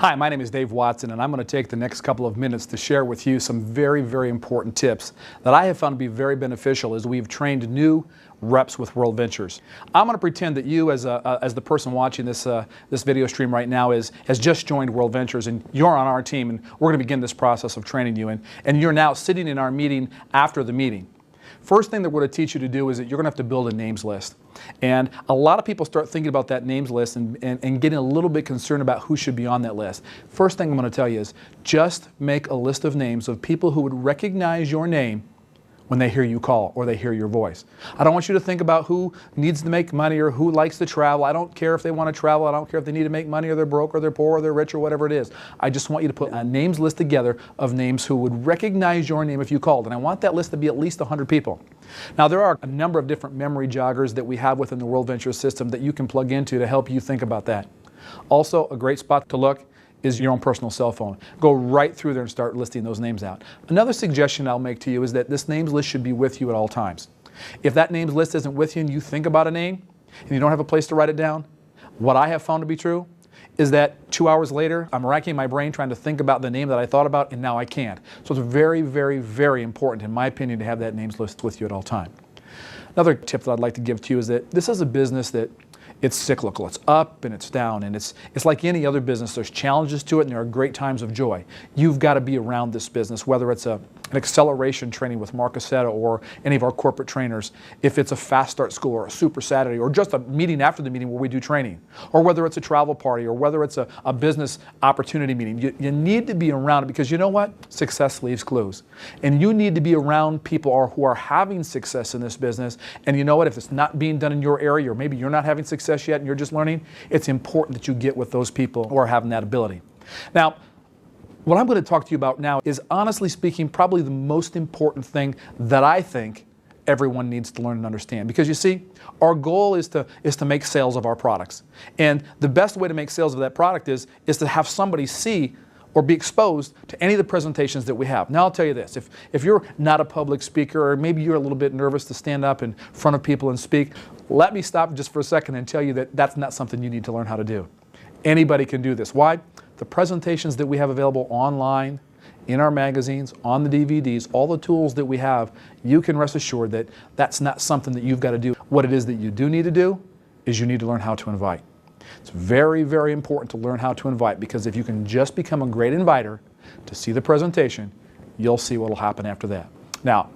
Hi, my name is Dave Watson, and I'm going to take the next couple of minutes to share with you some very, very important tips that I have found to be very beneficial as we've trained new reps with World Ventures. I'm going to pretend that you, as the person watching this video stream right now, has just joined World Ventures, and you're on our team, and we're going to begin this process of training you, and you're now sitting in our meeting after the meeting. First thing that we're going to teach you to do is that you're going to have to build a names list. And a lot of people start thinking about that names list and getting a little bit concerned about who should be on that list. First thing I'm going to tell you is just make a list of names of people who would recognize your name when they hear you call or they hear your voice. I don't want you to think about who needs to make money or who likes to travel. I don't care if they want to travel. I don't care if they need to make money or they're broke or they're poor or they're rich or whatever it is. I just want you to put a names list together of names who would recognize your name if you called. And I want that list to be at least 100 people. Now, there are a number of different memory joggers that we have within the World Ventures system that you can plug into to help you think about that. Also, a great spot to look is your own personal cell phone. Go right through there and start listing those names out. Another suggestion I'll make to you is that this names list should be with you at all times. If that names list isn't with you and you think about a name and you don't have a place to write it down, what I have found to be true is that 2 hours later, I'm racking my brain trying to think about the name that I thought about, and now I can't. So it's very, very, very important, in my opinion, to have that names list with you at all times. Another tip that I'd like to give to you is that this is a business that it's cyclical. It's up and it's down, and it's like any other business. There's challenges to it, and there are great times of joy. You've got to be around this business, whether it's an acceleration training with Mark Aceta or any of our corporate trainers, if it's a fast start school or a super Saturday or just a meeting after the meeting where we do training, or whether it's a travel party or whether it's a business opportunity meeting. You need to be around it because you know what? Success leaves clues. And you need to be around people who are having success in this business. And you know what? If it's not being done in your area, or maybe you're not having success yet and you're just learning, it's important that you get with those people who are having that ability. Now, what I'm going to talk to you about now is, honestly speaking, probably the most important thing that I think everyone needs to learn and understand. Because you see, our goal is to make sales of our products. And the best way to make sales of that product is to have somebody see or be exposed to any of the presentations that we have. Now I'll tell you this, if you're not a public speaker, or maybe you're a little bit nervous to stand up in front of people and speak, let me stop just for a second and tell you that that's not something you need to learn how to do. Anybody can do this. Why? The presentations that we have available online, in our magazines, on the DVDs, all the tools that we have, you can rest assured that that's not something that you've got to do. What it is that you do need to do is you need to learn how to invite. It's very, very important to learn how to invite, because if you can just become a great inviter to see the presentation, you'll see what will happen after that. Now,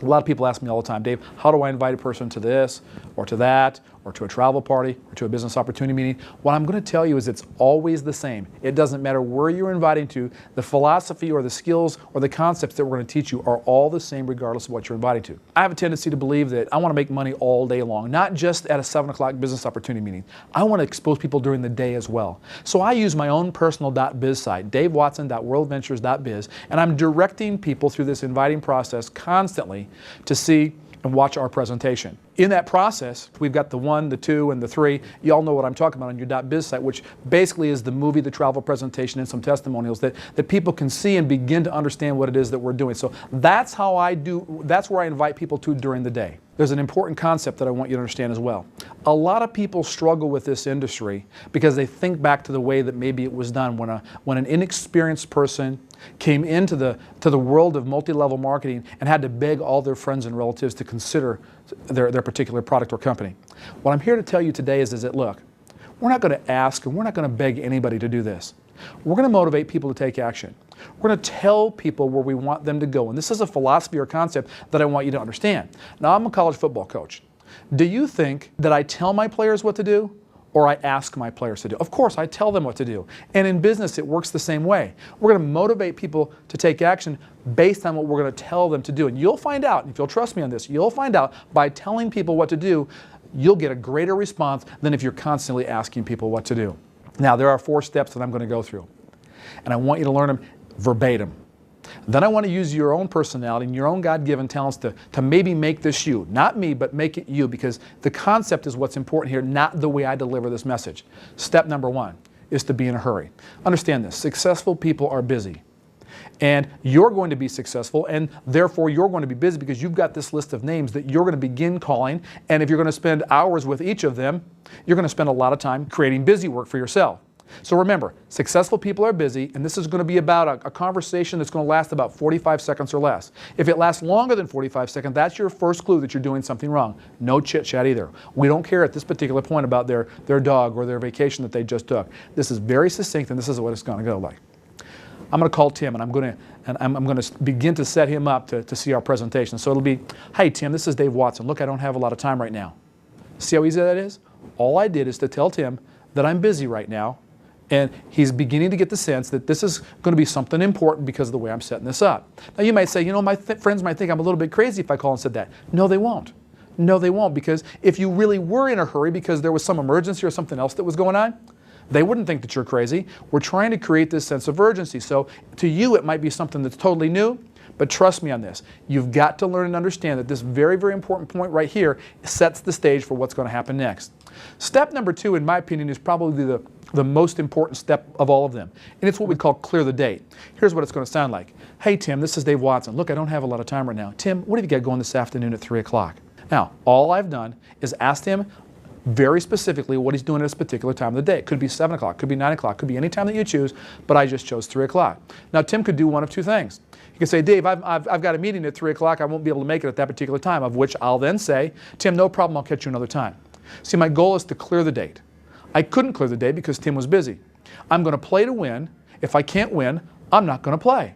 a lot of people ask me all the time, Dave, how do I invite a person to this or to that or to a travel party or to a business opportunity meeting? What I'm going to tell you is it's always the same. It doesn't matter where you're inviting to. The philosophy or the skills or the concepts that we're going to teach you are all the same regardless of what you're inviting to. I have a tendency to believe that I want to make money all day long, not just at a 7 o'clock business opportunity meeting. I want to expose people during the day as well. So I use my own personal .biz site, davewatson.worldventures.biz, and I'm directing people through this inviting process constantly to see and watch our presentation. In that process, we've got the 1, the 2, and the 3. You all know what I'm talking about on your .biz site, which basically is the movie, the travel presentation, and some testimonials that people can see and begin to understand what it is that we're doing. So that's how that's where I invite people to during the day. There's an important concept that I want you to understand as well. A lot of people struggle with this industry because they think back to the way that maybe it was done when an inexperienced person came into the world of multi-level marketing and had to beg all their friends and relatives to consider their particular product or company. What I'm here to tell you today is that, look, we're not going to ask and we're not going to beg anybody to do this. We're going to motivate people to take action. We're going to tell people where we want them to go. And this is a philosophy or concept that I want you to understand. Now, I'm a college football coach. Do you think that I tell my players what to do, or I ask my players to do? Of course, I tell them what to do. And in business, it works the same way. We're going to motivate people to take action based on what we're going to tell them to do. And you'll find out, if you'll trust me on this, you'll find out by telling people what to do, you'll get a greater response than if you're constantly asking people what to do. Now, there are 4 steps that I'm going to go through. And I want you to learn them verbatim. Then I want to use your own personality and your own God-given talents to maybe make this you. Not me, but make it you, because the concept is what's important here, not the way I deliver this message. Step number 1 is to be in a hurry. Understand this. Successful people are busy. And you're going to be successful, and therefore you're going to be busy because you've got this list of names that you're going to begin calling. And if you're going to spend hours with each of them, you're going to spend a lot of time creating busy work for yourself. So remember, successful people are busy, and this is going to be about a conversation that's going to last about 45 seconds or less. If it lasts longer than 45 seconds, that's your first clue that you're doing something wrong. No chit-chat either. We don't care at this particular point about their dog or their vacation that they just took. This is very succinct, and this is what it's going to go like. I'm going to call Tim, and I'm going to begin to set him up to see our presentation. So it'll be, hey, Tim, this is Dave Watson. Look, I don't have a lot of time right now. See how easy that is? All I did is to tell Tim that I'm busy right now, and he's beginning to get the sense that this is going to be something important because of the way I'm setting this up. Now you might say, you know, my friends might think I'm a little bit crazy if I call and said that. No, they won't. No, they won't, because if you really were in a hurry because there was some emergency or something else that was going on, they wouldn't think that you're crazy. We're trying to create this sense of urgency. So to you, it might be something that's totally new, but trust me on this. You've got to learn and understand that this very, very important point right here sets the stage for what's going to happen next. Step number 2, in my opinion, is probably the most important step of all of them, and it's what we call clear the date. Here's what it's going to sound like. Hey, Tim, this is Dave Watson. Look, I don't have a lot of time right now. Tim, what have you got going this afternoon at 3 o'clock? Now, all I've done is asked him very specifically what he's doing at this particular time of the day. It could be 7 o'clock, could be 9 o'clock, could be any time that you choose, but I just chose 3 o'clock. Now, Tim could do one of two things. He could say, Dave, I've got a meeting at 3 o'clock. I won't be able to make it at that particular time, of which I'll then say, Tim, no problem, I'll catch you another time. See, my goal is to clear the date. I couldn't clear the date because Tim was busy. I'm going to play to win. If I can't win, I'm not going to play.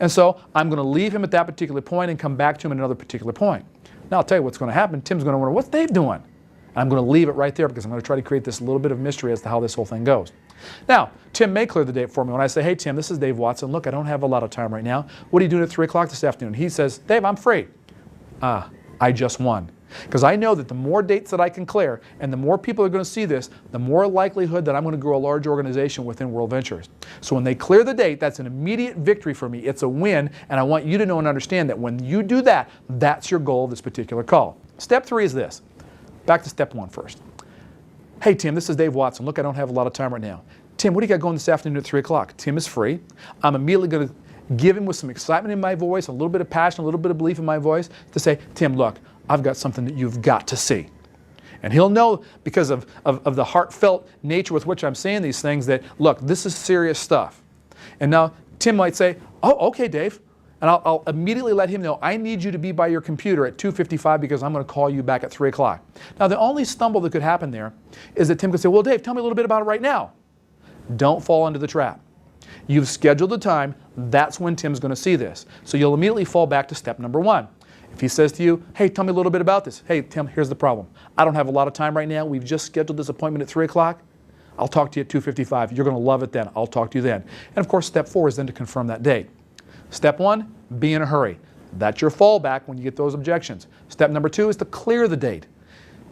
And so I'm going to leave him at that particular point and come back to him at another particular point. Now, I'll tell you what's going to happen. Tim's going to wonder, what's Dave doing? And I'm going to leave it right there because I'm going to try to create this little bit of mystery as to how this whole thing goes. Now, Tim may clear the date for me when I say, hey, Tim, this is Dave Watson. Look, I don't have a lot of time right now. What are you doing at 3 o'clock this afternoon? He says, Dave, I'm free. I just won. Because I know that the more dates that I can clear and the more people are going to see this, the more likelihood that I'm going to grow a large organization within World Ventures. So when they clear the date, that's an immediate victory for me. It's a win, and I want you to know and understand that when you do that, that's your goal of this particular call. Step 3 is this. Back to step 1 first. Hey, Tim, this is Dave Watson. Look, I don't have a lot of time right now. Tim, what do you got going this afternoon at 3 o'clock? Tim is free. I'm immediately going to give him with some excitement in my voice, a little bit of passion, a little bit of belief in my voice to say, Tim, look, I've got something that you've got to see. And he'll know because of the heartfelt nature with which I'm saying these things that, look, this is serious stuff. And now Tim might say, oh, okay, Dave. And I'll immediately let him know, I need you to be by your computer at 2:55 because I'm going to call you back at 3 o'clock. Now, the only stumble that could happen there is that Tim could say, well, Dave, tell me a little bit about it right now. Don't fall into the trap. You've scheduled the time. That's when Tim's going to see this. So you'll immediately fall back to step number 1. If he says to you, hey, tell me a little bit about this. Hey, Tim, here's the problem. I don't have a lot of time right now. We've just scheduled this appointment at 3 o'clock. I'll talk to you at 2:55. You're going to love it then. I'll talk to you then. And of course, step 4 is then to confirm that date. Step 1, be in a hurry. That's your fallback when you get those objections. Step number 2 is to clear the date.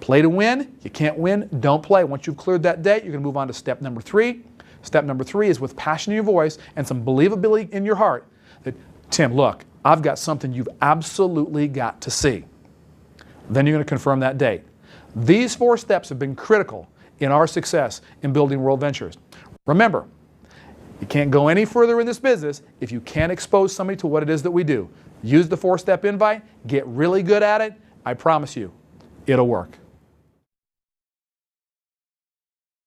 Play to win. You can't win, don't play. Once you've cleared that date, you're going to move on to step number 3. Step number 3 is with passion in your voice and some believability in your heart that, Tim, look, I've got something you've absolutely got to see. Then you're going to confirm that date. These 4 steps have been critical in our success in building World Ventures. Remember, you can't go any further in this business if you can't expose somebody to what it is that we do. Use the 4-step invite, get really good at it. I promise you, it'll work.